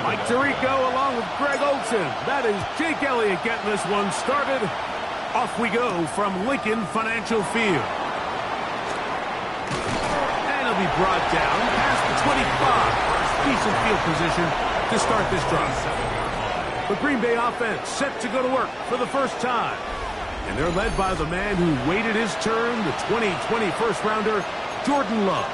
Mike Tirico along with Greg Olson. That is Jake Elliott getting this one started. Off we go from Lincoln Financial Field. And it'll be brought down past the 25. Decent field position to start this drive. The Green Bay offense set to go to work for the first time. And they're led by the man who waited his turn, the 2020 first-rounder, Jordan Love.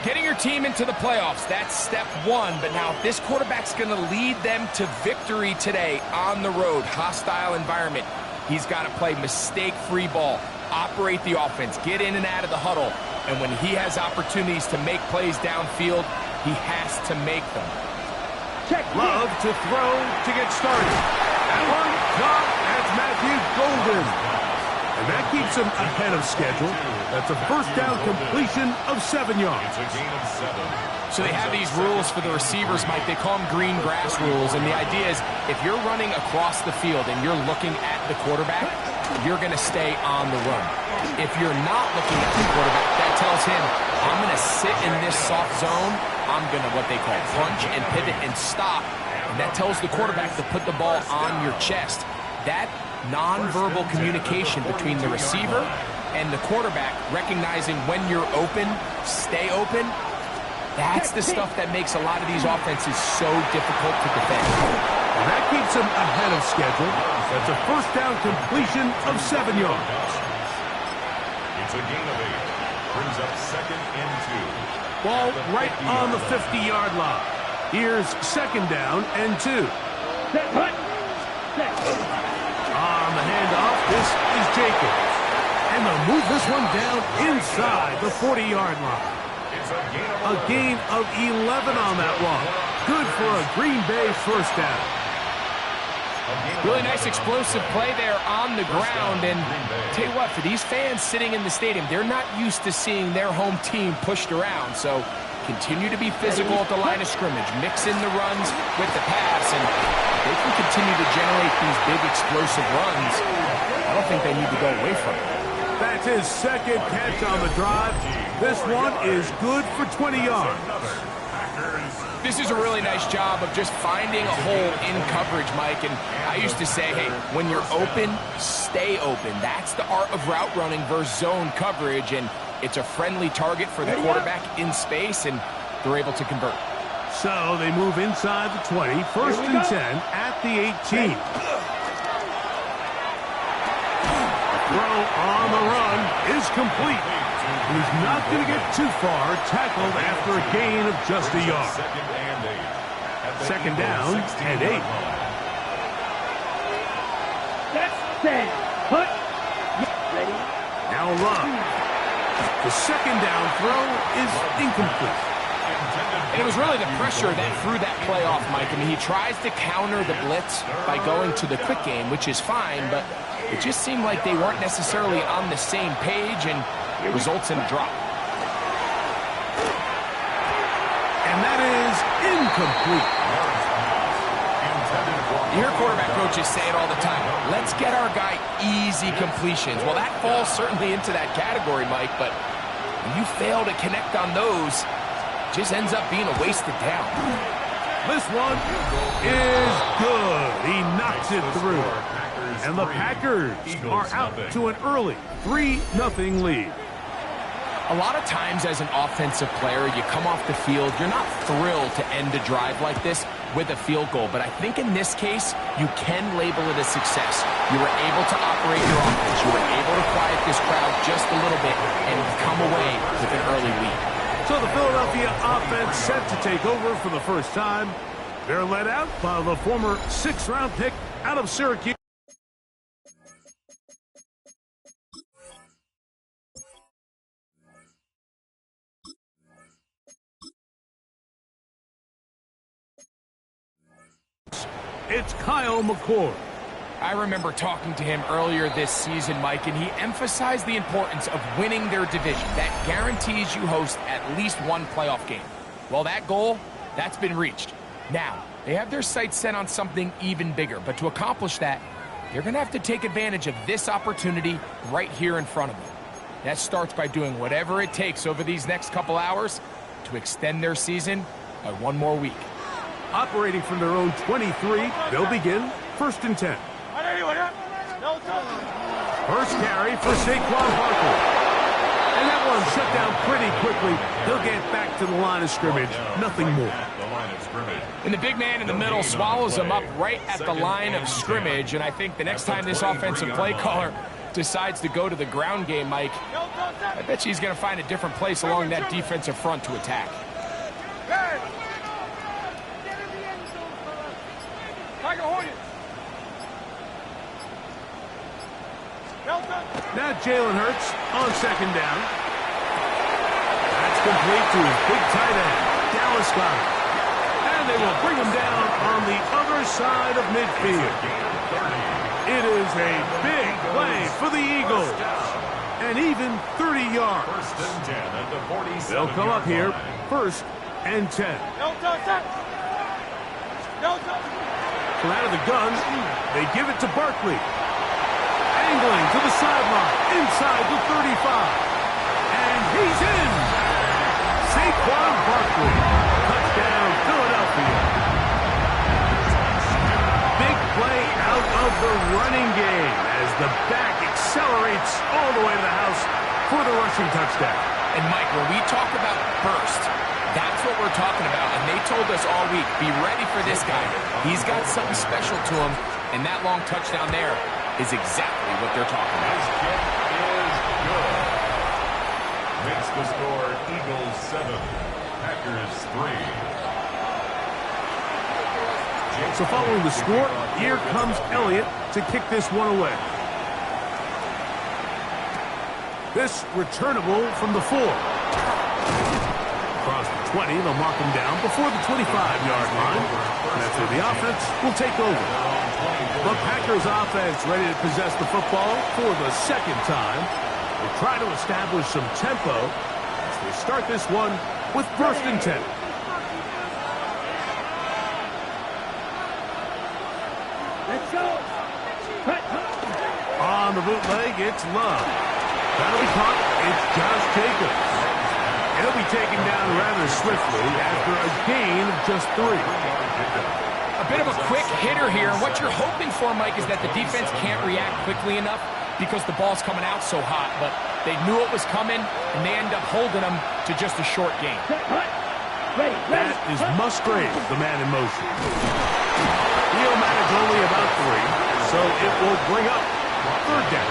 Getting your team into the playoffs, that's step one. But now if this quarterback's going to lead them to victory today on the road, hostile environment, he's got to play mistake-free ball, operate the offense, get in and out of the huddle. And when he has opportunities to make plays downfield, he has to make them. Check. Love to throw to get started. That one caught. That's Matthew Golden. And that keeps him ahead of schedule. That's a first down completion of 7 yards. So they have these rules for the receivers, Mike. They call them green grass rules. And the idea is if you're running across the field and you're looking at the quarterback, you're going to stay on the run. If you're not looking at the quarterback, that tells him, I'm going to sit in this soft zone. I'm going to, what they call, punch and pivot and stop. And that tells the quarterback to put the ball on your chest. That nonverbal communication between the receiver and the quarterback, recognizing when you're open, stay open, that's the stuff that makes a lot of these offenses so difficult to defend. And that keeps them ahead of schedule. That's a first down completion of 7 yards. It's a gain of 8. Brings up 2nd and 2. Ball right on the 50-yard line. Here's 2nd down and 2. On the handoff, this is Jacobs. And they'll move this one down inside the 40-yard line. A gain of 11 on that one. Good for a Green Bay first down. Really nice explosive play there on the ground. And tell you what, for these fans sitting in the stadium, they're not used to seeing their home team pushed around. So continue to be physical at the line of scrimmage. Mix in the runs with the pass. And they can continue to generate these big explosive runs. I don't think they need to go away from it. That's his second catch on the drive. This one is good for 20 yards. This is a really nice job of just finding a hole in coverage, Mike. And I used to say, hey, when you're open, stay open. That's the art of route running versus zone coverage. And it's a friendly target for the quarterback in space, and they're able to convert. So they move inside the 20, 1st and 10 at the 18. Throw on the run is complete. He's not going to get too far, tackled after a gain of just a yard. 2nd down and 8. Put. Ready? Now Love. The 2nd down throw is incomplete. And it was really the pressure that threw that play off, Mike. I mean, he tries to counter the blitz by going to the quick game, which is fine, but it just seemed like they weren't necessarily on the same page, and it results in a drop. And that is incomplete. You hear quarterback coaches say it all the time. Let's get our guy easy completions. Well, that falls certainly into that category, Mike, but when you fail to connect on those, it just ends up being a wasted down. This one is good. He knocks it through. And the Packers are out to an early 3-0 lead. A lot of times as an offensive player, you come off the field, you're not thrilled to end a drive like this with a field goal. But I think in this case, you can label it a success. You were able to operate your offense. You were able to quiet this crowd just a little bit and come away with an early lead. So the Philadelphia offense set to take over for the first time. They're led out by the former 6th-round pick out of Syracuse. It's Kyle McCord. I remember talking to him earlier this season, Mike, and he emphasized the importance of winning their division. That guarantees you host at least one playoff game. Well, that goal, that's been reached. Now, they have their sights set on something even bigger, but to accomplish that, they're going to have to take advantage of this opportunity right here in front of them. That starts by doing whatever it takes over these next couple hours to extend their season by one more week. Operating from their own 23, they'll begin 1st and 10. First carry for Saquon Barkley. And that one shut down pretty quickly. He'll get back to the line of scrimmage. Nothing more. And the big man in the middle swallows him up right at the line of scrimmage. And I think the next time this offensive play caller decides to go to the ground game, Mike, I bet he's going to find a different place along that defensive front to attack. Now Jalen Hurts on 2nd down. That's complete to his big tight end, Dallas Goedert. And they will bring him down on the other side of midfield. It is a big play for the Eagles. And even 30 yards. They'll come up here, 1st and 10. From out of the gun, they give it to Barkley. Angling to the sideline, inside the 35. And he's in. Saquon Barkley. Touchdown, Philadelphia. Big play out of the running game as the back accelerates all the way to the house for the rushing touchdown. And Mike, when we talk about burst, that's what we're talking about. And they told us all week, be ready for this guy. He's got something special to him. And that long touchdown there is exactly what they're talking about. His kick is good. Makes the score Eagles 7, Packers 3. So following the score, here comes Elliott to kick this one away. This returnable from the 4. Across the 20, they'll mark him down before the 25-yard line. And that's where the offense will take over. The Packers offense ready to possess the football for the 2nd time. They try to establish some tempo as they start this one with 1st and 10. Let's go. On the bootleg, it's Love. That'll be caught. It's Josh Jacobs. He'll be taken down rather swiftly after a gain of just 3. A bit of a quick hitter here, and what you're hoping for, Mike, is that the defense can't react quickly enough because the ball's coming out so hot, but they knew it was coming, and they end up holding them to just a short gain. That is Musgrave, the man in motion. He'll manage only about 3, so it will bring up 3rd down.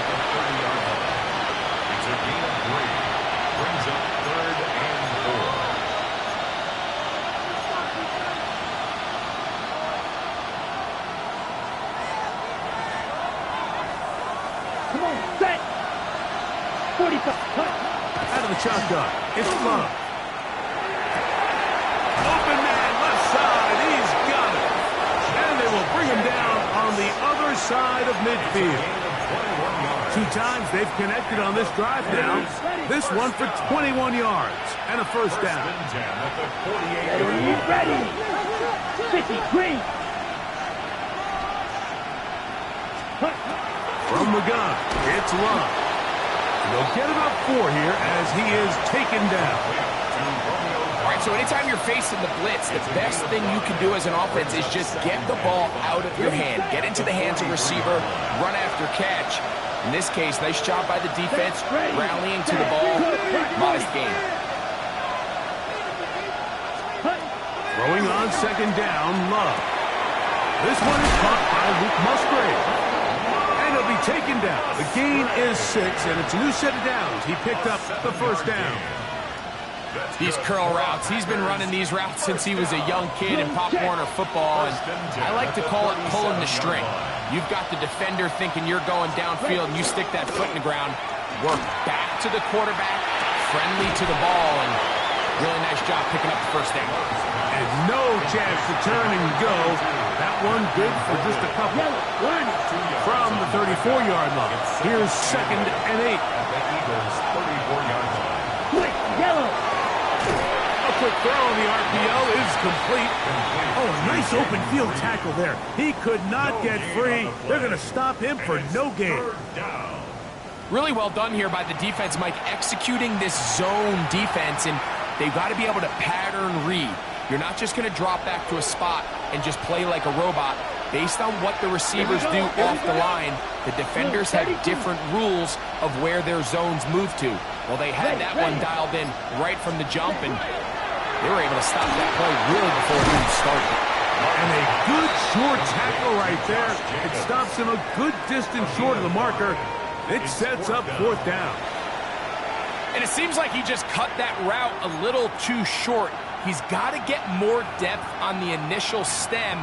It's a gain of 3. Brings up 3rd and 4. Come on, set. 45. Out of the shotgun, it's Love. Open man, left side, he's got it. And they will bring him down on the other side of midfield. 2 times they've connected on this drive now. This one for 21 yards and a 1st down. Ready. 50, green. From the gun, it's Love. And they'll get about 4 here as he is taken down. All right, so anytime you're facing the blitz, the best thing you can do as an offense is just get the ball out of your hand. Get into the hands of receiver, run after catch. In this case, nice job by the defense, rallying to the ball. Modest gain. Throwing on 2nd down, Love. This one is caught by Luke Musgrave. And he'll be taken down. The gain is 6, and it's a new set of downs. He picked up the 1st down. These curl routes, he's been running these routes since he was a young kid in Pop Warner football, and I like to call it pulling the string. You've got the defender thinking you're going downfield, and you stick that foot in the ground, work back to the quarterback, friendly to the ball, and really nice job picking up the 1st down. And no chance to turn and go. That one good for just a couple. From the 34-yard line. Here's 2nd and 8. At the Eagles' 34-yard line. Quick, yellow. A quick throw on the RPO is complete. Oh, nice open field tackle there. He could not get free. They're going to stop him for no gain. Really well done here by the defense, Mike, executing this zone defense, and they've got to be able to pattern read. You're not just going to drop back to a spot and just play like a robot. Based on what the receivers do off the line, the defenders have different rules of where their zones move to. Well, they had that one dialed in right from the jump, and they were able to stop that play really before it even started. And a good short tackle right there. It stops him a good distance short of the marker. It sets up fourth down. And it seems like he just cut that route a little too short. He's got to get more depth on the initial stem,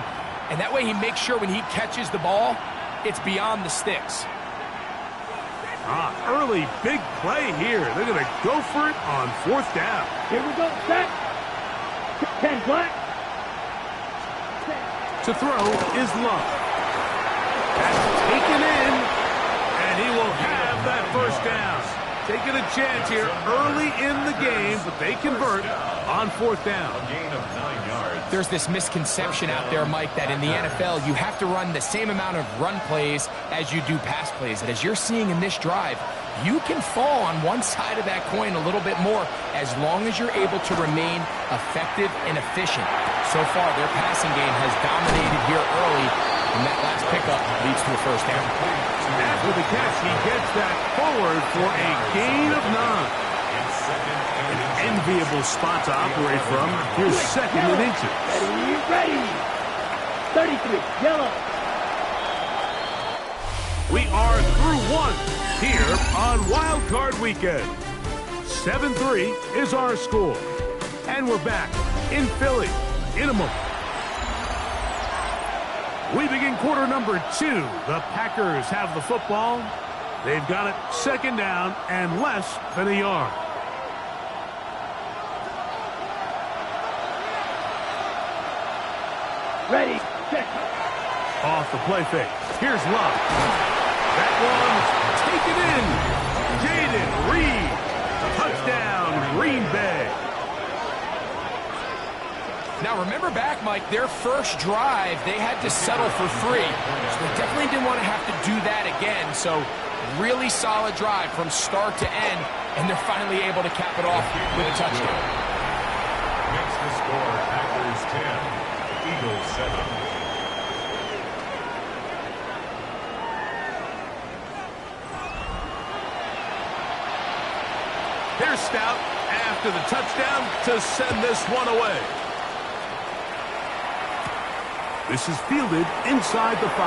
and that way he makes sure when he catches the ball, it's beyond the sticks. Early big play here. They're going to go for it on fourth down. Here we go, set. 10 black. To throw is Love. That's taken in, and he will have that first down. Taking a chance here early in the game, but they convert on fourth down. A gain of 9 yards. There's this misconception out there, Mike, that in the NFL you have to run the same amount of run plays as you do pass plays. And as you're seeing in this drive, you can fall on one side of that coin a little bit more as long as you're able to remain effective and efficient. So far, their passing game has dominated here early, and that last pickup leads to a first down. After the catch, he gets that forward for a gain of 9. An enviable spot to operate from. Here's second and inches. Ready. 33, yellow. We are through one here on Wild Card Weekend. 7-3 is our score. And we're back in Philly in a moment. We begin quarter number 2. The Packers have the football. They've got it second down and less than a yard. Ready, check. Off the play fake. Here's Love. That one's taken in. Jaden Reed. Touchdown, Green Bay. Now, remember back, Mike, their first drive, they had to settle for 3. So they definitely didn't want to have to do that again. So really solid drive from start to end, and they're finally able to cap it off with a touchdown. Makes the score Packers 10, Eagles 7. Here's Stout after the touchdown to send this one away. This is fielded inside the 5.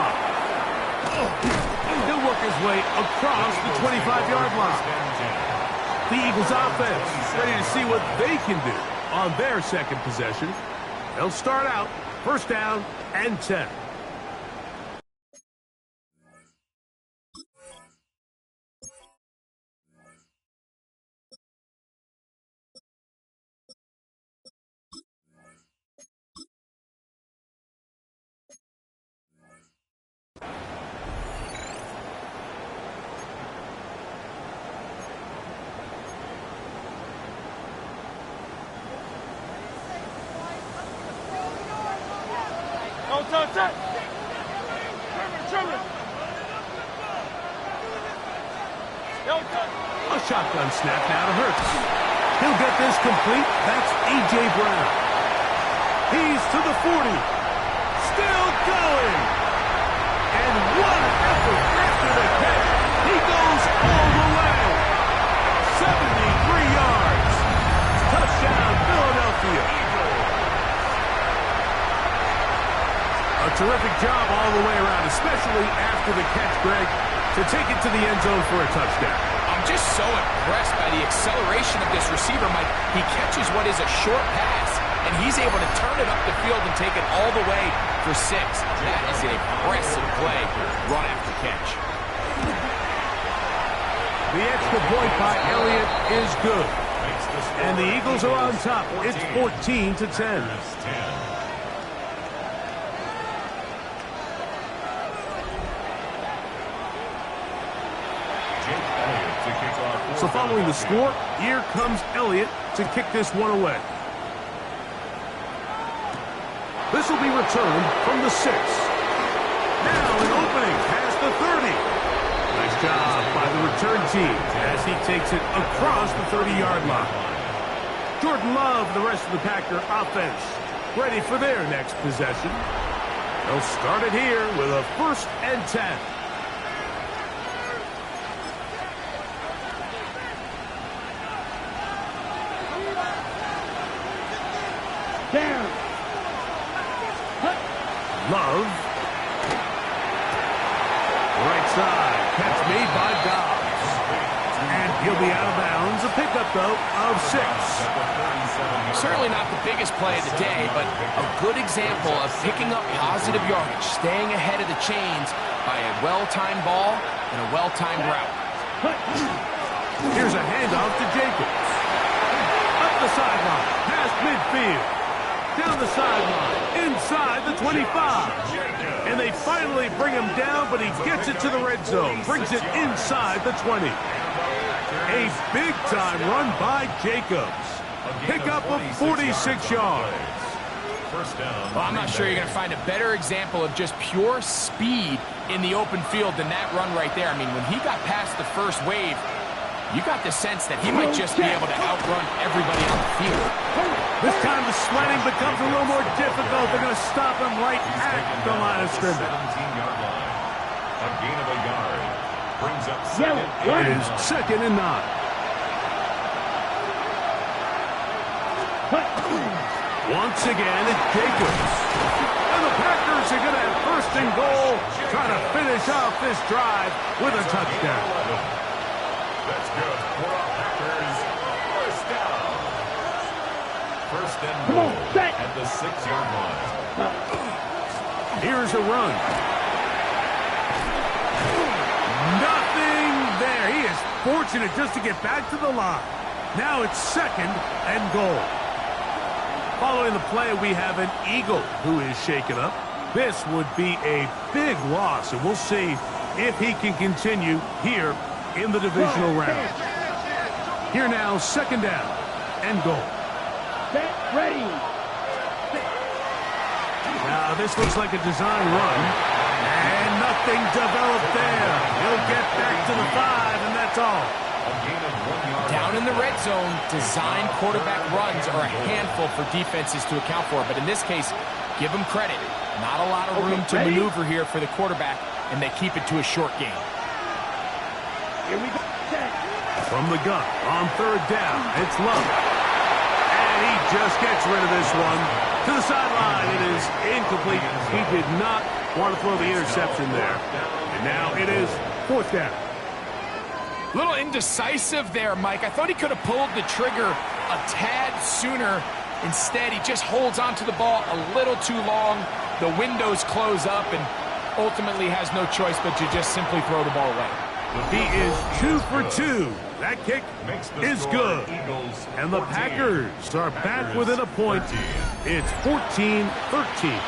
He'll work his way across the 25-yard line. The Eagles offense ready to see what they can do on their second possession. They'll start out first down and 10. A shotgun snap now to Hurts. He'll get this complete. That's A.J. Brown. He's to the 40. Still going. And what an effort after the catch. He goes all the way. 73 yards. Touchdown, Philadelphia. A terrific job all the way around, especially after the catch, Greg, to take it to the end zone for a touchdown. I'm just so impressed by the acceleration of this receiver, Mike. He catches what is a short pass, and he's able to turn it up the field and take it all the way for 6. That is an impressive play, run after catch. The extra point by Elliott is good. And the Eagles are on top. It's 14-10. So following the score, here comes Elliott to kick this one away. This will be returned from the 6. Now an opening past the 30. Nice job by the return team as he takes it across the 30-yard line. Jordan Love, the rest of the Packer offense, ready for their next possession. They'll start it here with a 1st and 10. Down. Love. Right side. Catch made by Dobbs. And he'll be out of bounds. A pickup, though, of 6. Certainly not the biggest play of the day, but a good example of picking up positive yardage, staying ahead of the chains by a well-timed ball and a well-timed route. Here's a handoff to Jacobs. Up the sideline. Past midfield. Down the sideline, inside the 25. And they finally bring him down, but he gets it to the red zone. Brings it inside the 20. A big-time run by Jacobs. Pickup of 46 yards. Well, I'm not sure you're going to find a better example of just pure speed in the open field than that run right there. I mean, when he got past the first wave, you got the sense that he might just be able to outrun everybody on the field. This time the sledding becomes a little more difficult. They're going to stop him right at the line of scrimmage. 17-yard line. A gain of a yard. Brings up second. It is 2nd and 9. Once again, it's Jacobs. And the Packers are going to have 1st and goal, trying to finish off this drive with a touchdown. That's good for our Packers. 1st down. 1st and goal at the 6-yard line. Here's a run. Nothing there. He is fortunate just to get back to the line. Now it's 2nd and goal. Following the play, we have an Eagle who is shaken up. This would be a big loss, and we'll see if he can continue here in the divisional round. Here now, 2nd down and goal. Set, ready. Now, this looks like a design run, and nothing developed there. He'll get back to the 5, and that's all. Down in the red zone, design quarterback runs are a handful for defenses to account for. But in this case, give them credit. Not a lot of room to maneuver here for the quarterback, and they keep it to a short game. Here we go. Set. From the gun on 3rd down, it's Love. And he just gets rid of this one. To the sideline, it is incomplete. He did not want to throw the interception there. And now it is 4th down. A little indecisive there, Mike. I thought he could have pulled the trigger a tad sooner. Instead, he just holds onto the ball a little too long. The windows close up and ultimately has no choice but to just simply throw the ball away. He is 2 for 2. That kick is good. And the Packers are back within a point. It's 14-13.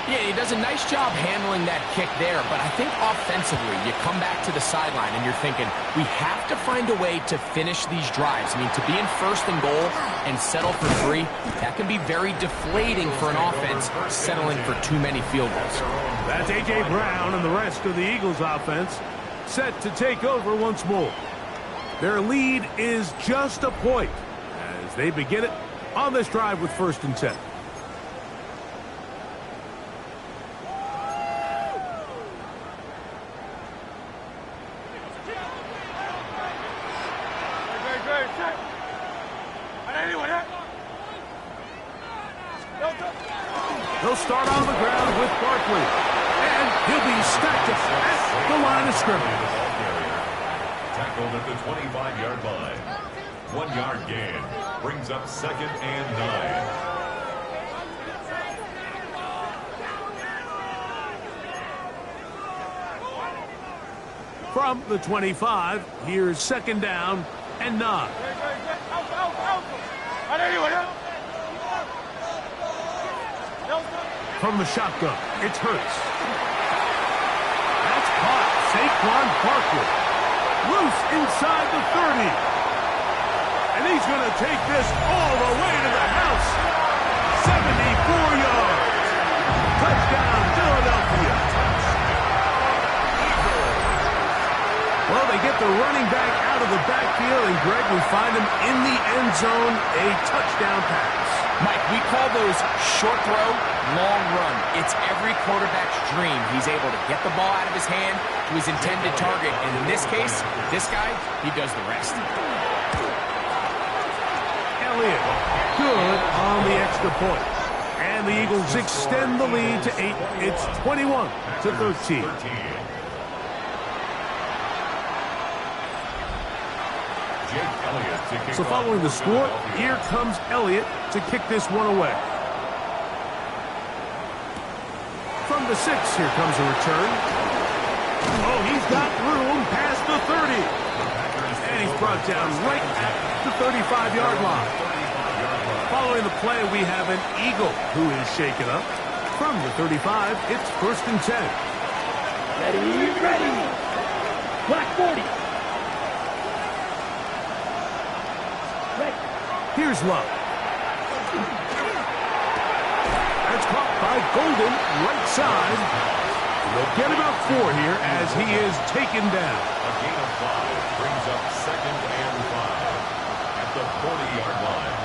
Yeah, he does a nice job handling that kick there, but I think offensively, you come back to the sideline and you're thinking, we have to find a way to finish these drives. I mean, to be in 1st and goal and settle for 3, that can be very deflating for an offense settling for too many field goals. That's A.J. Brown and the rest of the Eagles offense set to take over once more. Their lead is just a point as they begin it on this drive with 1st and 10. They'll start on the ground with Barkley. And he'll be stacked at the line of scrimmage. Tackled at the 25-yard line. 1-yard gain. Brings up 2nd and 9. From the 25, here's 2nd down and 9. From the shotgun, it's Hurts. That's caught. Saquon Barkley. Loose inside the 30. And he's going to take this all the way to the house. 74 yards. Touchdown, Philadelphia. Well, they get the running back out of the backfield, and Greg, we find him in the end zone, a touchdown pass. Mike, we call those short throw, long run. It's every quarterback's dream. He's able to get the ball out of his hand to his intended target. And in this case, this guy, he does the rest. Elliott, good on the extra point. And the Eagles extend the lead to 8. It's 21-13. So following the score, here comes Elliott to kick this one away. From the 6, here comes a return. Oh, he's got room past the 30. And he's brought down right at the 35-yard line. Following the play, we have an Eagle who is shaken up. From the 35, it's 1st and 10. Ready. Black 40. Here's Love. That's caught by Golden, right side. They'll get about 4 here as he is taken down. A gain of 5 brings up 2nd and 5 at the 40-yard line.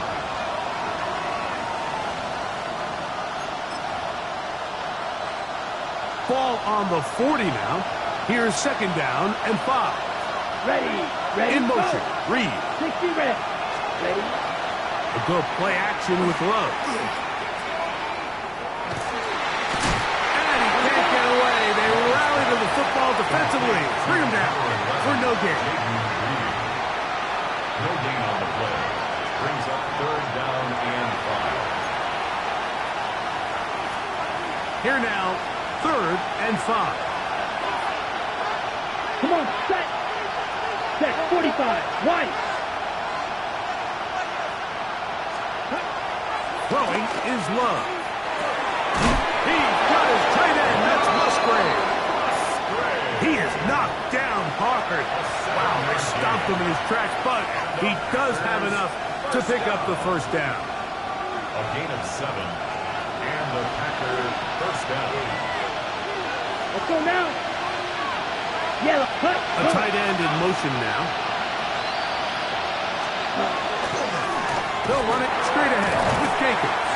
Ball on the 40 now. Here's 2nd down and 5. Ready. In motion. Go. Reed. 60 red. Ready. A good play action with Love. And he can't get away. They rally to the football defensively. Bring him down for no gain. No gain on the play. Brings up 3rd down and 5. Here now, 3rd and 5. Come on, set. Set 45. White. Throwing is Love. He's got his tight end. That's Musgrave. He is knocked down hard. Wow, they stomped him in his tracks, but he does have enough to pick up the 1st down. A gain of 7. And the Packers 1st down. Let's go now. Yellow. Cut. A tight end in motion now. They'll run it straight ahead with Jacobs.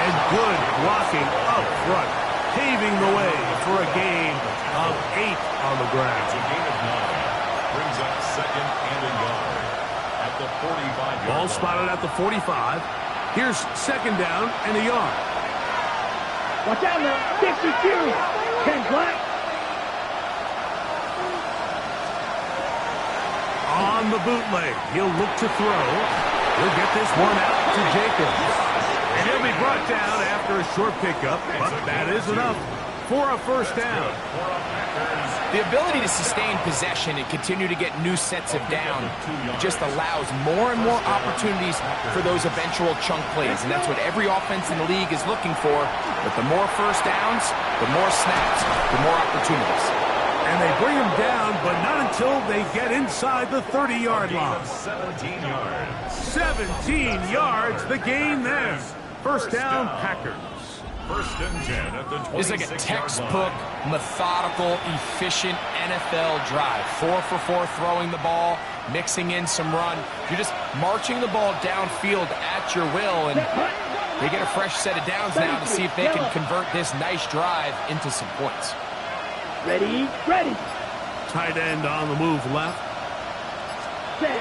And good blocking up front, paving the way for a gain of 8 on the ground. It's a gain of 9. Brings up 2nd and a yard at the 45-yard line. Ball spotted at the 45. Here's 2nd down and a yard. Watch out now. 62. 10 black. On the bootleg, he'll look to throw. He'll get this one out to Jacobs. And he'll be brought down after a short pickup, but that is enough for a 1st down. The ability to sustain possession and continue to get new sets of down just allows more and more opportunities for those eventual chunk plays, and that's what every offense in the league is looking for. But the more 1st downs, the more snaps, the more opportunities. And they bring him down, but not until they get inside the 30-yard line. 17 yards. 17 yards, the gain there. 1st down, Packers. 1st and 10 at the 26-yard line. It's like a textbook, methodical, efficient NFL drive. 4 for 4 throwing the ball, mixing in some run. You're just marching the ball downfield at your will, and they get a fresh set of downs now to see if they can convert this nice drive into some points. Ready. Tight end on the move left. Set.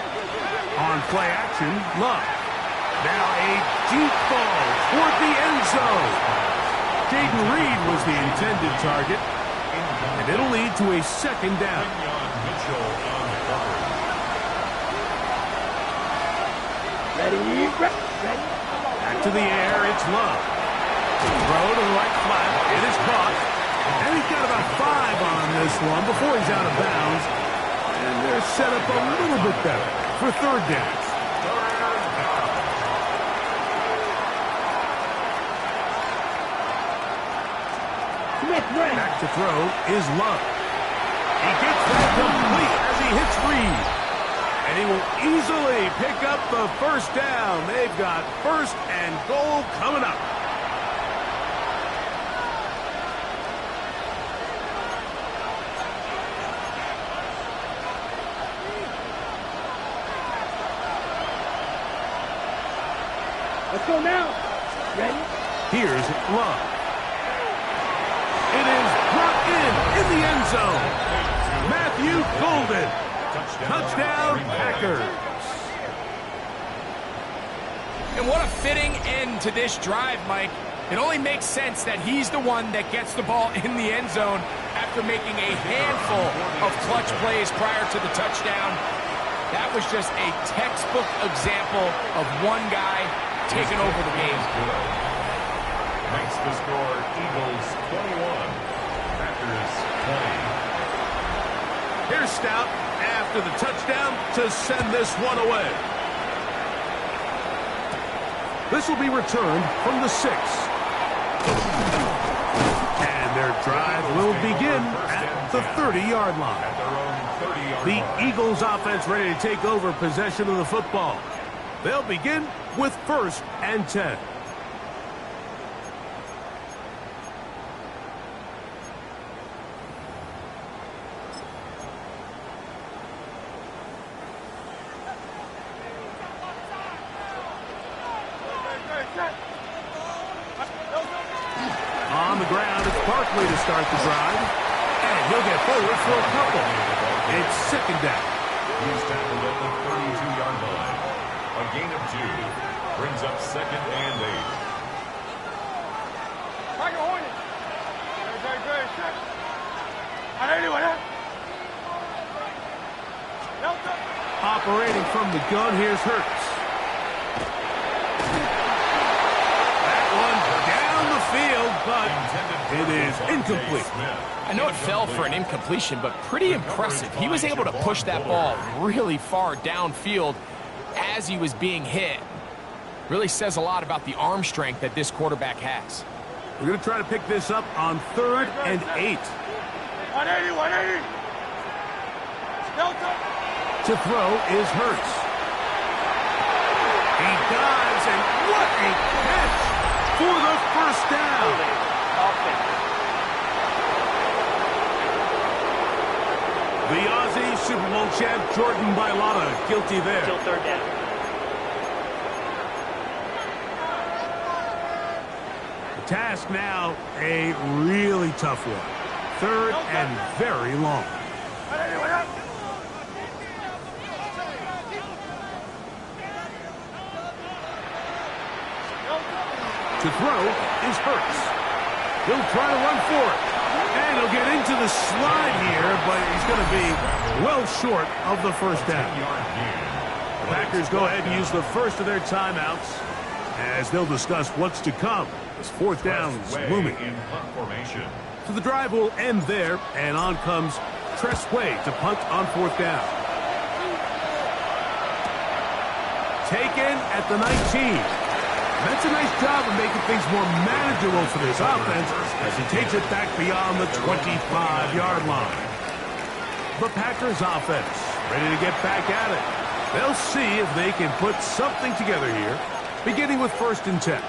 On play action, Love. Now a deep ball toward the end zone. Jaden Reed was the intended target, and it'll lead to a 2nd down. Ready. Back to the air, it's Love. Throw to the right flat, it is caught. And he's got about 5 on this one before he's out of bounds. And they're set up a little bit better for 3rd down. Back to throw is Love. He gets that complete as he hits Reed. And he will easily pick up the 1st down. They've got 1st and goal coming up. Let's go now. Ready? Here's Love. It is brought in the end zone. Matthew Golden. Touchdown, Packers. And what a fitting end to this drive, Mike. It only makes sense that he's the one that gets the ball in the end zone after making a handful of clutch plays prior to the touchdown. That was just a textbook example of one guy taking over the game. Makes the score Eagles 21, Packers 20. Here's Stout after the touchdown to send this one away. This will be returned from the 6. And their drive will begin at the 30-yard line. The Eagles offense ready to take over possession of the football. They'll begin with 1st and 10. On the ground, it's Barkley to start the drive. And he'll get forward for a couple. It's 2nd down. He's tackled at the 32-yard line. A gain of 2. Brings up 2nd and 8. Operating from the gun, here's Hurts. That one down the field, but it is incomplete. I know it fell for an incompletion, but pretty impressive. He was able to push that ball really far downfield as he was being hit. Really says a lot about the arm strength that this quarterback has. We're going to try to pick this up on 3rd and 8. 180. To throw is Hurts. He dives, and what a catch for the 1st down. The Aussie Super Bowl champ Jordan Mailata guilty there. Still 3rd down. The task now a really tough one. 3rd and very long. To throw is Hurts. He'll try to run for it. And he'll get into the slide here, but he's going to be well short of the 1st down. The Packers go ahead and use the first of their timeouts as they'll discuss what's to come as 4th down is looming. So the drive will end there, and on comes Tress Way to punt on 4th down. Taken at the 19. That's a nice job of making things more manageable for this offense as he takes it back beyond the 25-yard line. The Packers offense ready to get back at it. They'll see if they can put something together here, beginning with 1st and 10.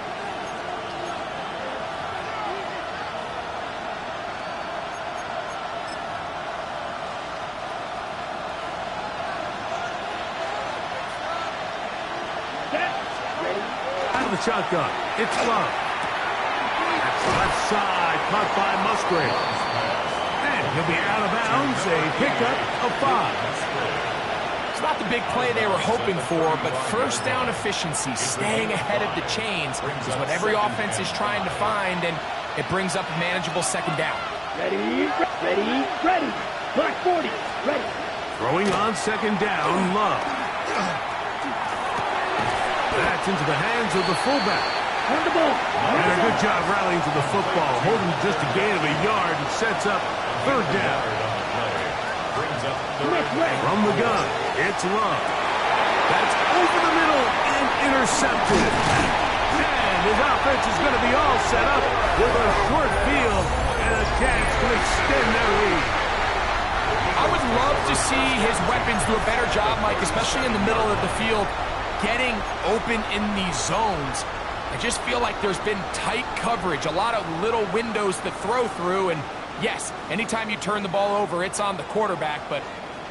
The shotgun. It's Love. That's the left side, caught by Musgrave. And he'll be out of bounds, a pickup of 5. It's not the big play they were hoping for, but 1st down efficiency, staying ahead of the chains, is what every offense is trying to find, and it brings up a manageable 2nd down. Ready. Black 40, ready. Throwing on 2nd down, Love. That's into the hands of the fullback. On the ball. And a good job rallying to the football, holding just a gain of a yard and sets up 3rd down. From the gun, it's Love. That's over the middle and intercepted. And his offense is going to be all set up with a short field and a chance to extend their lead. I would love to see his weapons do a better job, Mike, especially in the middle of the field, getting open in these zones. I just feel like there's been tight coverage, a lot of little windows to throw through, and yes, anytime you turn the ball over, it's on the quarterback, but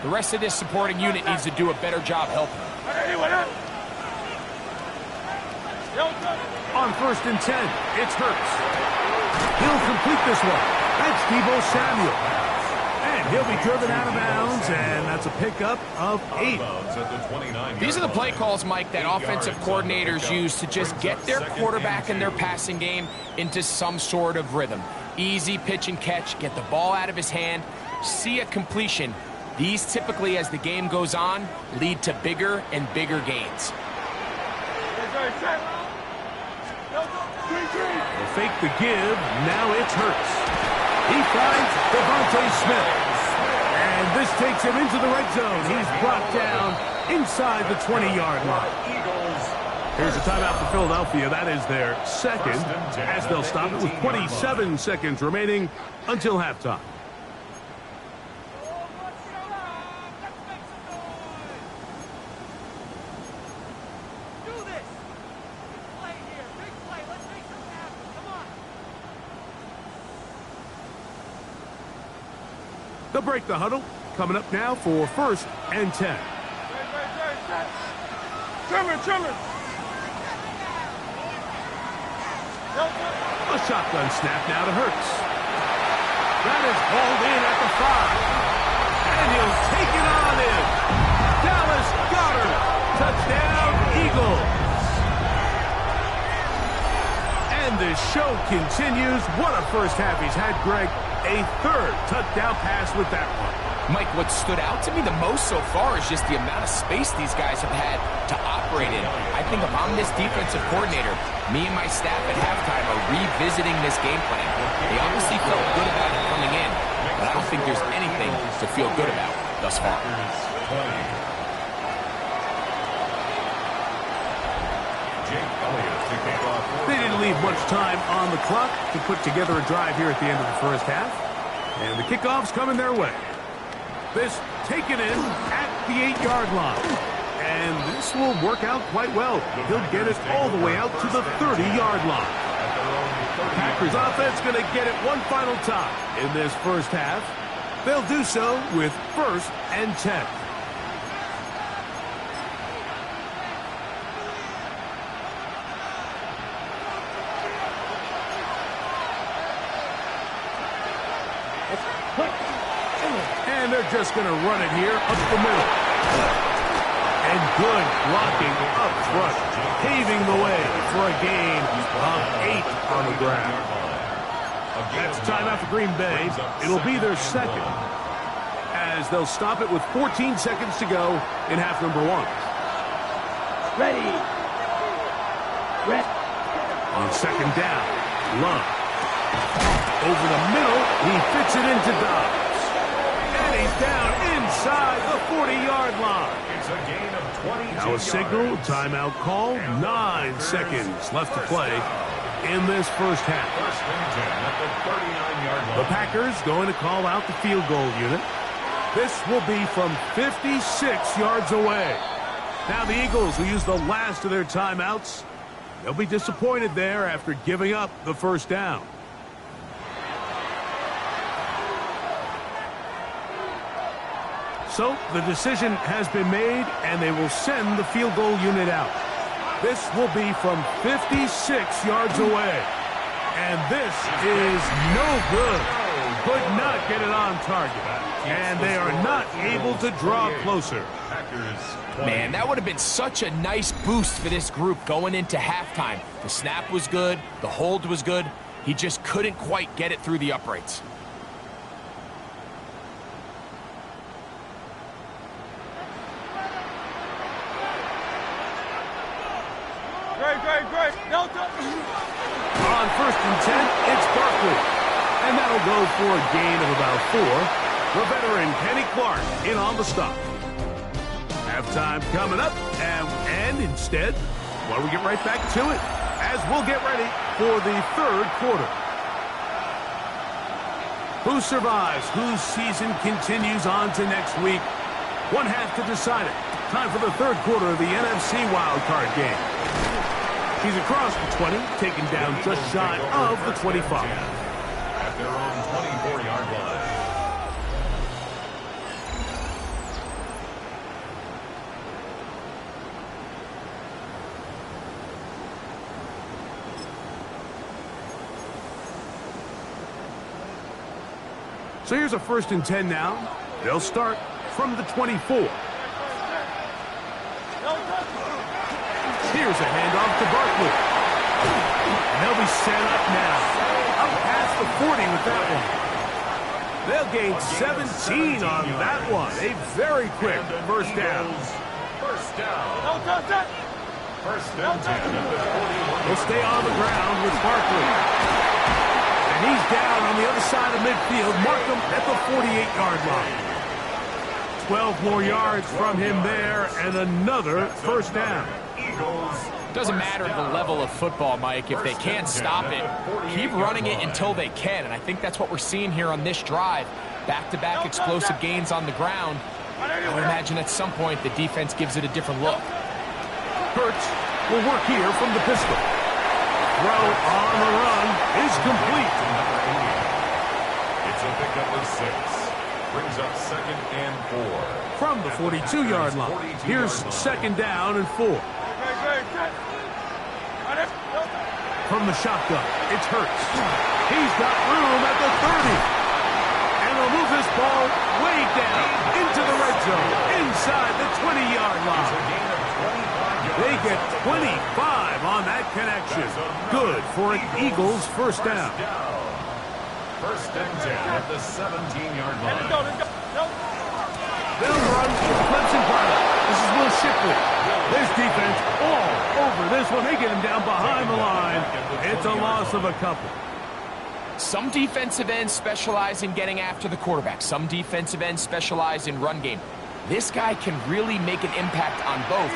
the rest of this supporting unit needs to do a better job helping him. On 1st and 10, it's Hurts. He'll complete this one. That's Deebo Samuel. And he'll be driven out of bounds, and that's a pickup of 8. These are the play calls, Mike, that offensive coordinators use to just get their quarterback and their passing game into some sort of rhythm. Easy pitch and catch, get the ball out of his hand, see a completion. These typically, as the game goes on, lead to bigger and bigger gains. They'll fake the give. Now it's Hurts. He finds Devontae Smith. And this takes him into the red zone. He's brought down inside the 20-yard line. Here's a timeout for Philadelphia. That is their second, as they'll stop it with 27 seconds remaining until halftime. They'll break the huddle. Coming up now for 1st and 10. Trimmer. A shotgun snap now to Hurts. That is hauled in at the 5. And he'll take it on in. Dallas Goedert. Touchdown, Eagles. And the show continues. What a first half he's had, Greg. A 3rd touchdown pass with that one. Mike, what stood out to me the most so far is just the amount of space these guys have had to operate in. I think if I'm this defensive coordinator, me and my staff at halftime are revisiting this game plan. They obviously felt good about it coming in, but I don't think there's anything to feel good about thus far. They didn't leave much time on the clock to put together a drive here at the end of the first half. And the kickoff's coming their way. This taken in at the 8-yard line. And this will work out quite well. He'll get it all the way out to the 30-yard line. Packers offense going to get it one final time in this first half. They'll do so with 1st and 10. And they're just going to run it here up the middle. And good blocking up front, paving the way for a gain of 8 on the ground. That's timeout for Green Bay. It'll be their second, as they'll stop it with 14 seconds to go in half number 1. Ready. On 2nd down, Love. Over the middle, he fits it into Dobbs. And he's down inside the 40-yard line. It's a gain of 22 Now a signal, timeout call, 9 seconds left to play in this first half. 1st and 10 at the 39-yard line. The Packers going to call out the field goal unit. This will be from 56 yards away. Now the Eagles will use the last of their timeouts. They'll be disappointed there after giving up the first down. So the decision has been made, and they will send the field goal unit out. This will be from 56 yards away. And this is no good. Could not get it on target. And they are not able to draw closer. Man, that would have been such a nice boost for this group going into halftime. The snap was good. The hold was good. He just couldn't quite get it through the uprights. Great. Delta. On 1st and 10, it's Barkley. And that'll go for a gain of about 4. The veteran Kenny Clark in on the stop. Halftime coming up, and instead, well, we get right back to it as we'll get ready for the 3rd quarter. Who survives? Whose season continues on to next week? One half to decide it. Time for the 3rd quarter of the NFC wildcard game. He's across the 20, taken down just shy of the 25. At their own 24-yard line. So here's a 1st and 10 now. They'll start from the 24. Here's a handoff to Barkley. And they'll be set up now. Up past the 40 with that one. They'll gain 17 on that one. A very quick 1st down. First down. First and 10 at the 41. They'll stay on the ground with Barkley. And he's down on the other side of midfield. Mark him at the 48-yard line. 12 more yards from him there, and another 1st down. Doesn't matter the level of football, Mike. If they can't stop it, keep running it until they can. And I think that's what we're seeing here on this drive. Back-to-back explosive gains on the ground. I would imagine at some point the defense gives it a different look. Hurts will work here from the pistol. Throw on the run is complete. It's a pickup of 6. Brings up 2nd and 4. From the 42-yard line. Here's 2nd down and 4. From the shotgun, it's Hurts. He's got room at the 30. And they'll move this ball way down into the red zone, inside the 20-yard line. They get 25 on that connection. Good for an Eagles 1st down. 1st and 10 at the 17-yard line. They'll run with Clemson pilot. This is Will Shipley. This defense all over this one. They get him down behind the line. It's a loss of a couple. Some defensive ends specialize in getting after the quarterback. Some defensive ends specialize in run game. This guy can really make an impact on both,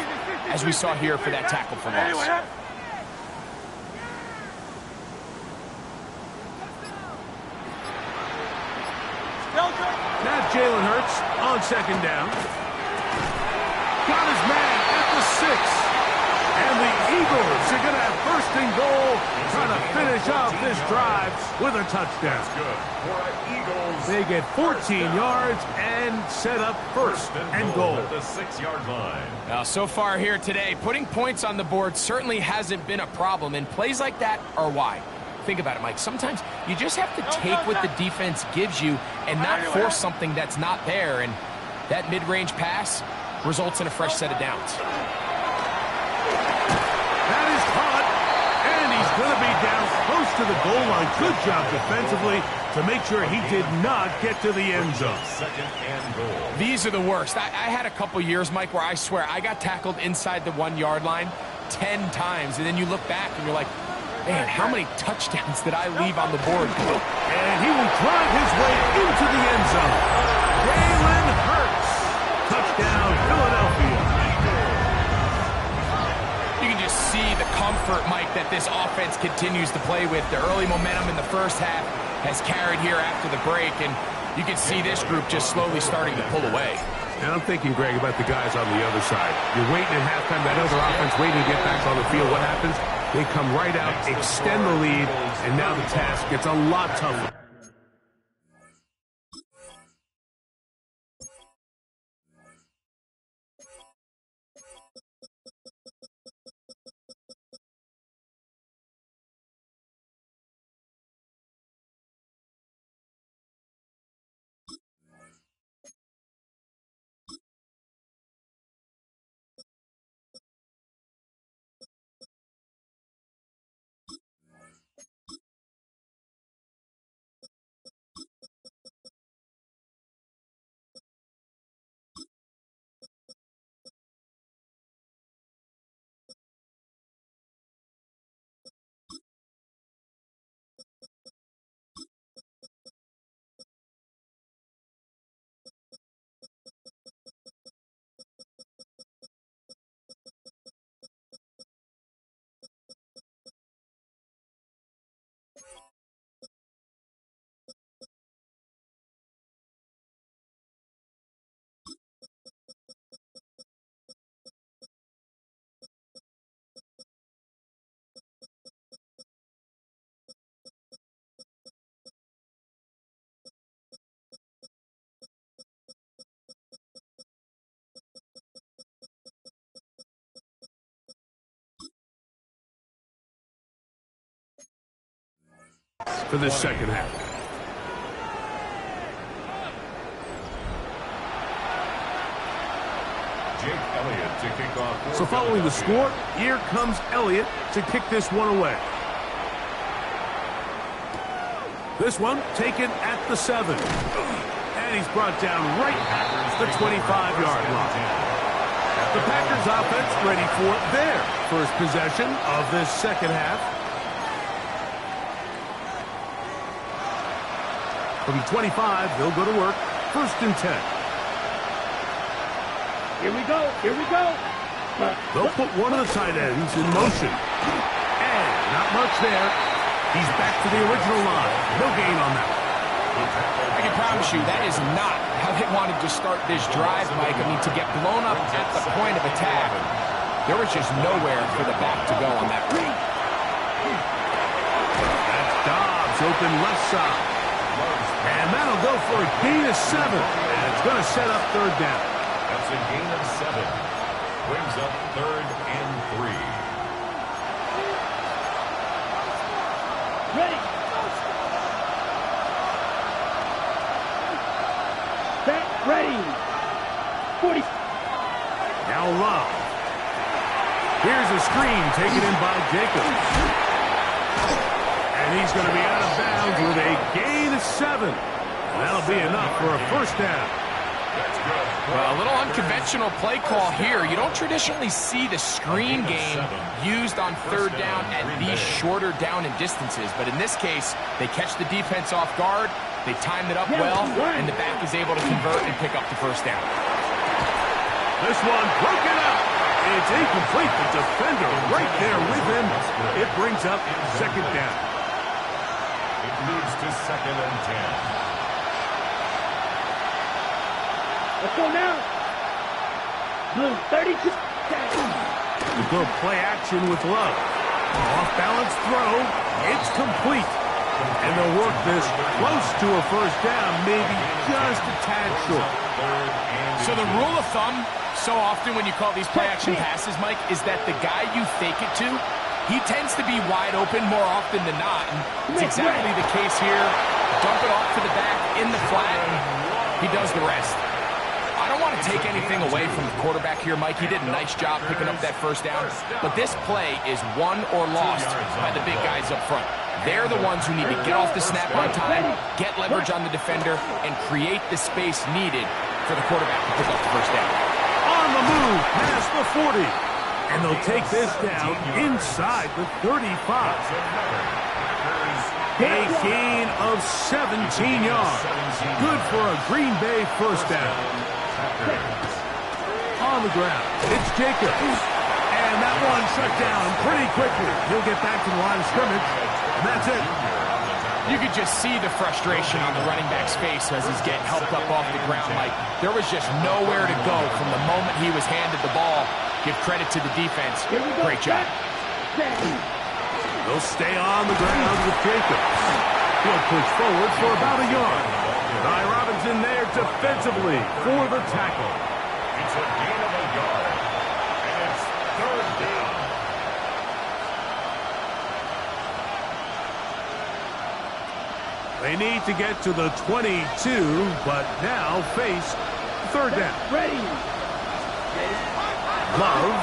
as we saw here for that tackle for loss. Now Jalen Hurts on 2nd down. Got his man at the 6. And the Eagles are going to have 1st and goal, trying to finish off this drive with a touchdown. They get 14 yards and set up 1st and goal at the 6-yard line. Now, so far here today, putting points on the board certainly hasn't been a problem, and plays like that are why. Think about it, Mike. Sometimes you just have to take what the defense gives you and not force something that's not there, and that mid-range pass results in a fresh set of downs. That is caught, and he's going to be down close to the goal line. Good job defensively to make sure he did not get to the end zone. 2nd and goal. These are the worst. I had a couple years, Mike, where I swear I got tackled inside the 1-yard line 10 times, and then you look back and you're like, man, how many touchdowns did I leave on the board? And he will drive his way into the end zone. Jalen Hurts. Touchdown, Philadelphia. You can just see the comfort, Mike, that this offense continues to play with. The early momentum in the 1st half has carried here after the break, and you can see this group just slowly starting to pull away. And I'm thinking, Greg, about the guys on the other side. You're waiting at halftime, that other offense waiting to get back on the field. What happens? They come right out, extend the lead, and now the task gets a lot tougher. For this 2nd half. Jake Elliott to kick off. So following the score, here comes Elliott to kick this one away. This one taken at the 7. And he's brought down right at the 25-yard line. The Packers offense ready for their first possession of this second half. From the 25, they'll go to work. 1st and 10. Here we go. Here we go. They'll put one of the tight ends in motion. And not much there. He's back to the original line. No gain on that. I can promise you that is not how they wanted to start this drive, Mike. I mean, to get blown up at the point of attack, there was just nowhere for the back to go on that read. That's Dobbs open left side. And that'll go for a gain of 7. And it's going to set up 3rd down. That's a gain of 7. Brings up 3rd and 3. Ready. Set. Ready. 40. Now Love. Here's a screen taken in by Jacobs. And he's going to be out of bounds with a gain of 7. And that'll be enough for a 1st down. Well, a little unconventional play call here. You don't traditionally see the screen game used on 3rd down at these shorter down and distances. But in this case, they catch the defense off guard, they time it up well, and the back is able to convert and pick up the 1st down. This one broken up. It's incomplete. The defender right there with him. It brings up 2nd down. It leads to 2nd and 10. Let's go now. Blue 32. The good play action with Love. Off balance throw. It's complete. And they'll work this close to a 1st down, maybe just a tad short. So the rule of thumb, so often when you call these play action passes, Mike, is that the guy you fake it to, he tends to be wide open more often than not. And it's exactly the case here. Dump it off to the back in the flat. He does the rest. I don't want to take anything away from the quarterback here, Mike. He did a nice job picking up that 1st down. But this play is won or lost by the big guys up front. They're the ones who need to get off the snap on time, get leverage on the defender, and create the space needed for the quarterback to pick up the 1st down. On the move, past the 40. And they'll take this down inside the 35. A gain of 17 yards. Good for a Green Bay 1st down. On the ground, it's Jacobs. And that one shut down pretty quickly. He'll get back to the line of scrimmage. And that's it. You could just see the frustration on the running back's face as he's getting helped up off the ground, Mike. There was just nowhere to go from the moment he was handed the ball. Give credit to the defense. Great job. They'll stay on the ground with Jacobs. He'll push forward for about a yard. Ty Robinson there defensively for the tackle. It's a gain of a yard. And it's 3rd down. They need to get to the 22, but now face 3rd down. Ready. Love.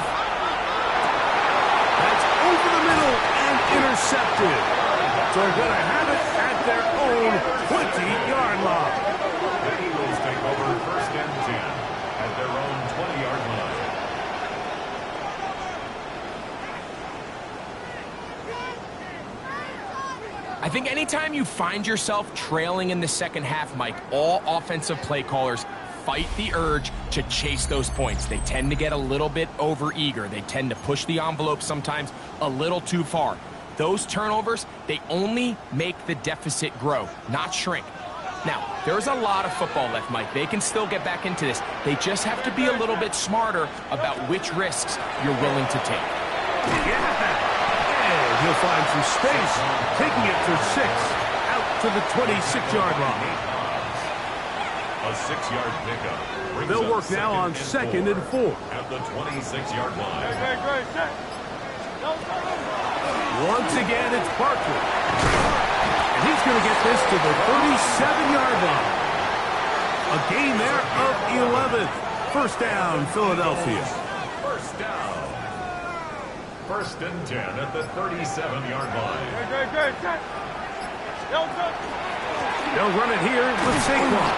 That's over the middle and intercepted. So they're going to have it at their own 20-yard line. The Eagles take over 1st and 10 at their own 20-yard line. I think anytime you find yourself trailing in the second half, Mike, all offensive play callers fight the urge to chase those points. They tend to get a little bit overeager. They tend to push the envelope sometimes a little too far. Those turnovers, they only make the deficit grow, not shrink. Now, there's a lot of football left, Mike. They can still get back into this. They just have to be a little bit smarter about which risks you're willing to take. Yeah. And he'll find some space, taking it for 6 out to the 26-yard line. A 6-yard pickup. They'll work now on 2nd and 4. At the 26-yard line. Once again, it's Barkley. And he's going to get this to the 37-yard line. A gain there of 11. first down, Philadelphia. First down. 1st and 10 at the 37-yard line. They'll run it here with Saquon.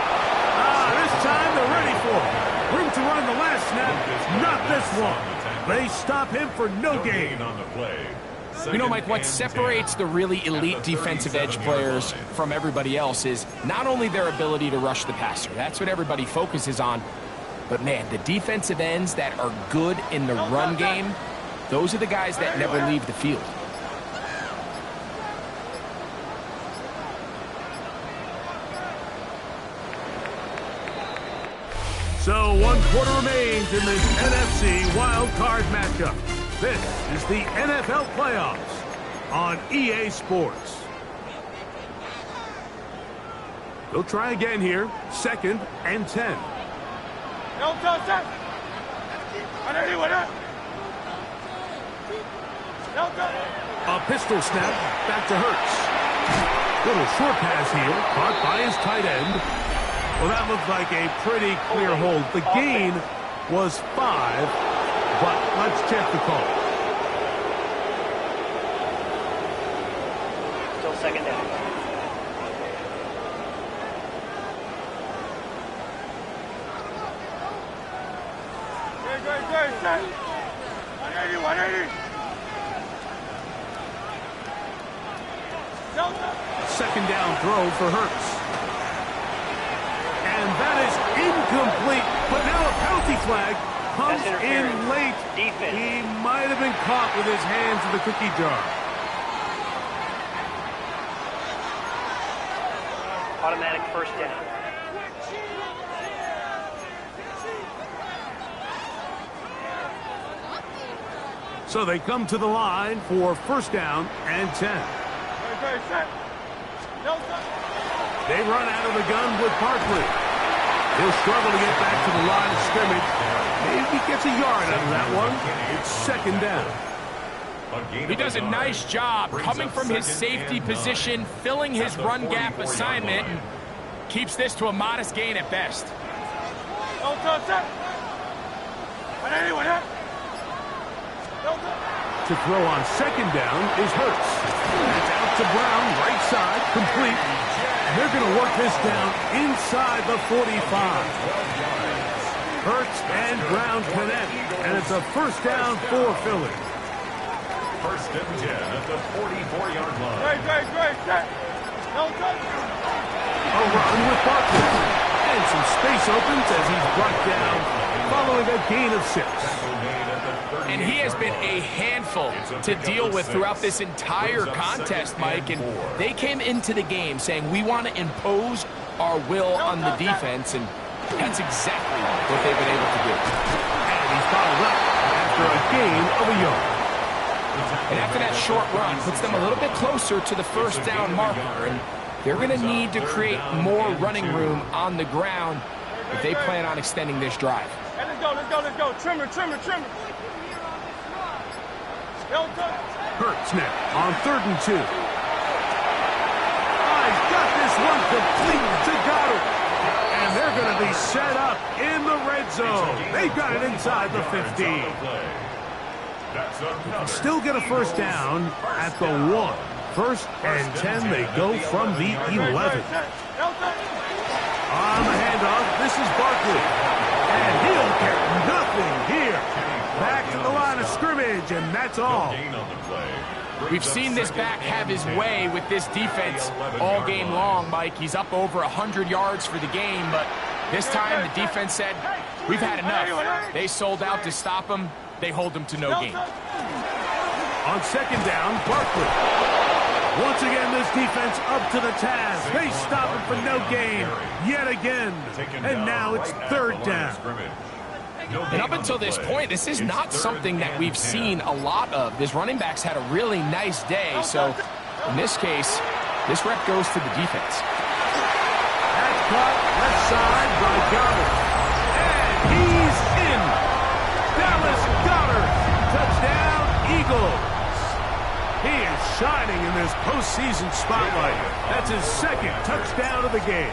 This time they're ready for it. Room to run the last snap. Not this one. They stop him for no gain. On the play. You know, Mike, what separates the really elite defensive edge players from everybody else is not only their ability to rush the passer. That's what everybody focuses on. But, man, the defensive ends that are good in the run game, those are the guys that never leave the field. So 1 quarter remains in this NFC wild card matchup. This is the NFL playoffs on EA Sports. They'll try again here. 2nd and 10. A pistol snap back to Hurts. Little short pass here, caught by his tight end. Well, that looked like a pretty clear hold. The gain was 5, but let's check the call. Still 2nd down. Great. 180. 2nd down throw for Hurts. And that is incomplete, but now a penalty flag comes in late. Defense. He might have been caught with his hands in the cookie jar. Automatic 1st down. So they come to the line for 1st down and 10. They run out of the gun with Barkley. He'll struggle to get back to the line of scrimmage. Maybe gets a yard out of that one. It's 2nd down. He does a nice job coming from his safety position, filling his run gap assignment, and keeps this to a modest gain at best. To throw on 2nd down is Hurts. It's out to Brown, right side, complete. They're going to work this down inside the 45. Hurts and Brown connect, and it's a 1st down for Philly. 1st and 10 at the 44-yard line. A run with Barkley. And some space opens as he's brought down following a gain of 6. And he has been a handful to deal with throughout this entire contest, Mike. And they came into the game saying, we want to impose our will on the defense. And that's exactly what they've been able to do. And he's followed up after a gain of a yard. And after that short run, puts them a little bit closer to the 1st down marker. And they're going to need to create more running room on the ground if they plan on extending this drive. Let's go. Trimmer. Hurts now on 3rd and 2. He's got this one complete to Goddard. And they're going to be set up in the red zone. They've got it inside the 15. Still get a 1st down at the 1. 1st and 10, they go from the 11. On the handoff, this is Barkley. And he'll get nothing here. Back to the line of scrimmage, and that's all. We've seen this back have his way with this defense all game long, Mike. He's up over 100 yards for the game, but this time the defense said, we've had enough. They sold out to stop him. They hold him to no gain. On 2nd down, Barkley. Once again, this defense up to the task. They stop him for no gain yet again. And now it's 3rd down. And up until this point, this is not something that we've seen a lot of. This running back's had a really nice day. So in this case, this rep goes to the defense. That's caught left side by Goddard. And he's in. Dallas Goddard. Touchdown, Eagles. He is shining in this postseason spotlight. That's his 2nd touchdown of the game.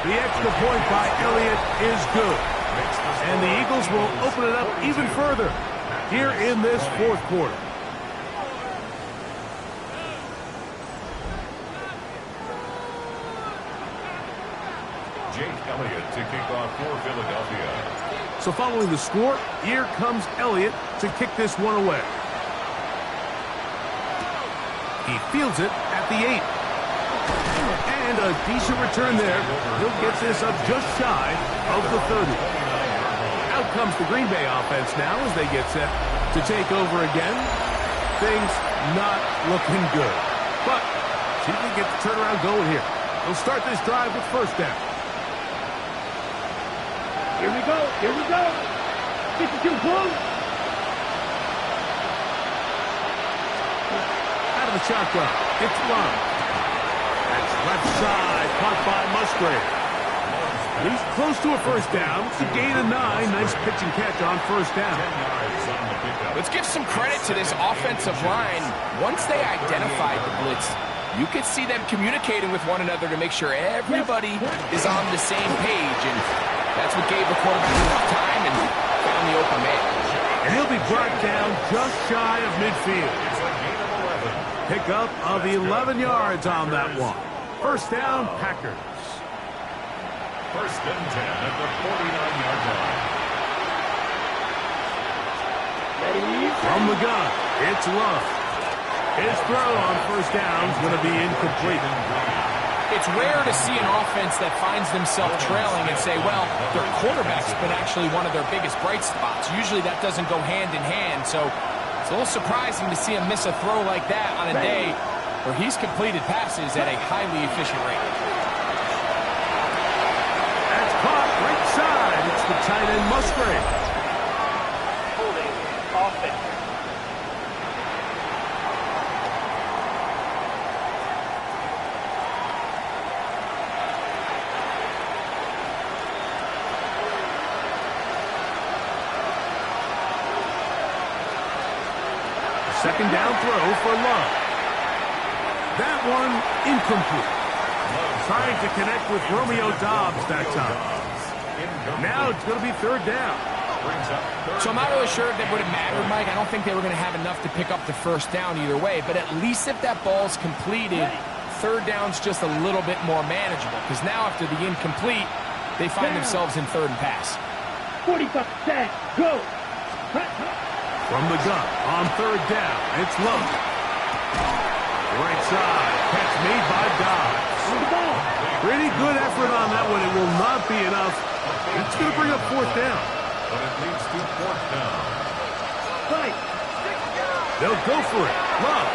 The extra point by Elliott is good. And the Eagles will open it up even further here in this fourth quarter. Jake Elliott to kick off for Philadelphia. So following the score, here comes Elliott to kick this one away. He fields it at the 8. And a decent return there. He'll get this up just shy of the 30. Out comes the Green Bay offense now as they get set to take over again. Things not looking good. But see if they get the turnaround going here. They'll start this drive with first down. Here we go. Here we go. 52 blue. Out of the shotgun. It's long. That's left side. Caught by Musgrave. He's close to a first down. It's a gain of 9. Nice pitch and catch on first down. Let's give some credit to this offensive line. Once they identified the blitz, you could see them communicating with one another to make sure everybody is on the same page. And that's what gave the quarterback enough time and found the open man. And he'll be brought down just shy of midfield. Pickup of 11 yards on that one. First down, Packers. First and 10 at the 49-yard line. From the gun, it's Love. His throw on first down is going to be incomplete. It's rare to see an offense that finds themselves trailing and say, well, their quarterback's been actually one of their biggest bright spots. Usually that doesn't go hand in hand, so it's a little surprising to see him miss a throw like that on a day where he's completed passes at a highly efficient rate. That's caught right side. It's the tight end Musgrave. Holding offense. Second down throw for Love. That one incomplete. Trying to connect with Romeo Doubs that time. Now it's going to be third down. So I'm not really sure if that would have mattered, Mike. I don't think they were going to have enough to pick up the first down either way. But at least if that ball's completed, third down's just a little bit more manageable. Because now after the incomplete, they find themselves in third and pass. 45 set, go. From the gun, on third down, it's Love. Right side, catch made by Dobbs. Pretty good effort on that one. It will not be enough. It's going to bring up fourth down. But it leads to fourth down. Fight. They'll go for it. Love.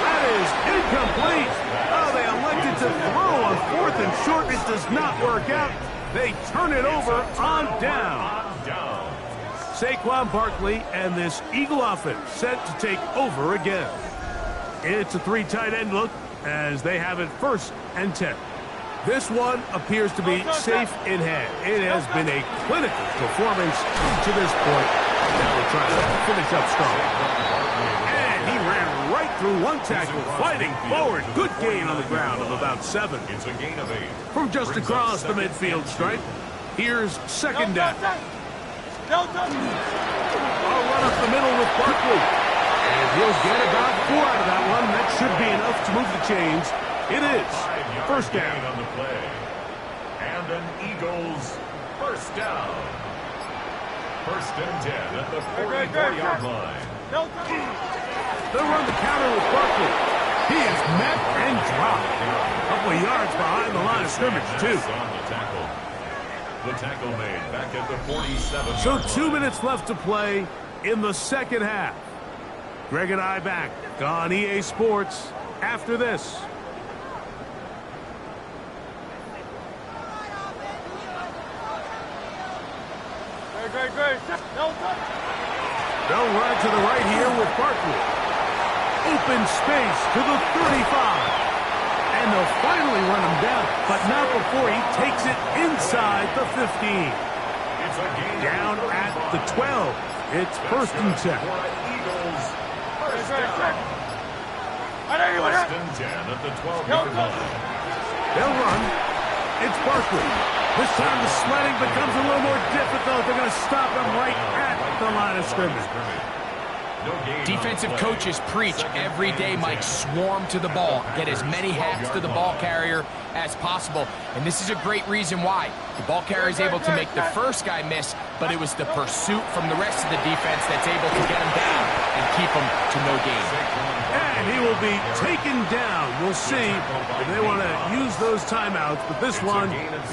That is incomplete. Oh, they elected to throw on fourth and short. It does not work out. They turn it over on down. Saquon Barkley and this Eagle offense set to take over again. It's a three tight end look as they have it first and 10. This one appears to be safe in hand. It has been a clinical performance to this point. Now we're trying to finish up strong. And he ran right through one tackle, fighting forward. Good gain on the ground of about 7. It's a gain of 8. From just across the midfield stripe, here's second down. I'll run up the middle with Barkley. And he'll get about 4 out of that one. That should be enough to move the chains. It is. First down. On the play. And an Eagles first down. First and 10 at the 44-yard line. They'll run the counter with Barkley. He is met and dropped. A couple of yards behind the line of scrimmage, too. On the tackle. The tackle made back at the 47. So 2 minutes left to play in the second half. Greg and I back on EA Sports after this. They'll run to the right here with Barkley. Open space to the 35. And they'll finally run him down, but not before he takes it inside the 15. Down at the 12. It's first and 10. First and 10 at the 12-yard line. They'll run. It's Barkley. This time the sledding becomes a little more difficult. They're going to stop him right at the line of scrimmage. Defensive coaches preach every day, Mike, swarm to the ball. Get as many hats to the ball carrier as possible. And this is a great reason why. The ball carrier is able to make the first guy miss, but it was the pursuit from the rest of the defense that's able to get him down and keep him to no gain. And he will be taken down. We'll see if they want to use those timeouts, but this one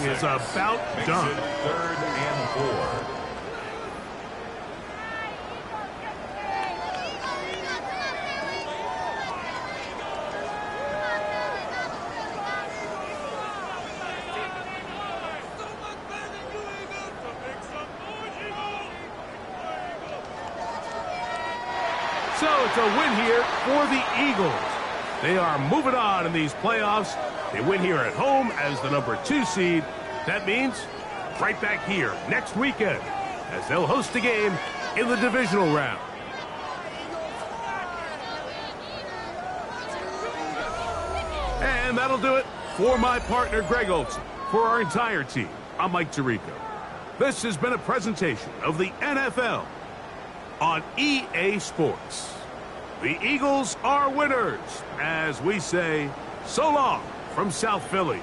is about done. Third and 4. So it's a win here for the Eagles. They are moving on in these playoffs. They win here at home as the number 2 seed. That means right back here next weekend as they'll host a game in the divisional round. And that'll do it for my partner, Greg Olson. For our entire team, I'm Mike Tirico. This has been a presentation of the NFL on EA Sports. The Eagles are winners, as we say, so long from South Philly.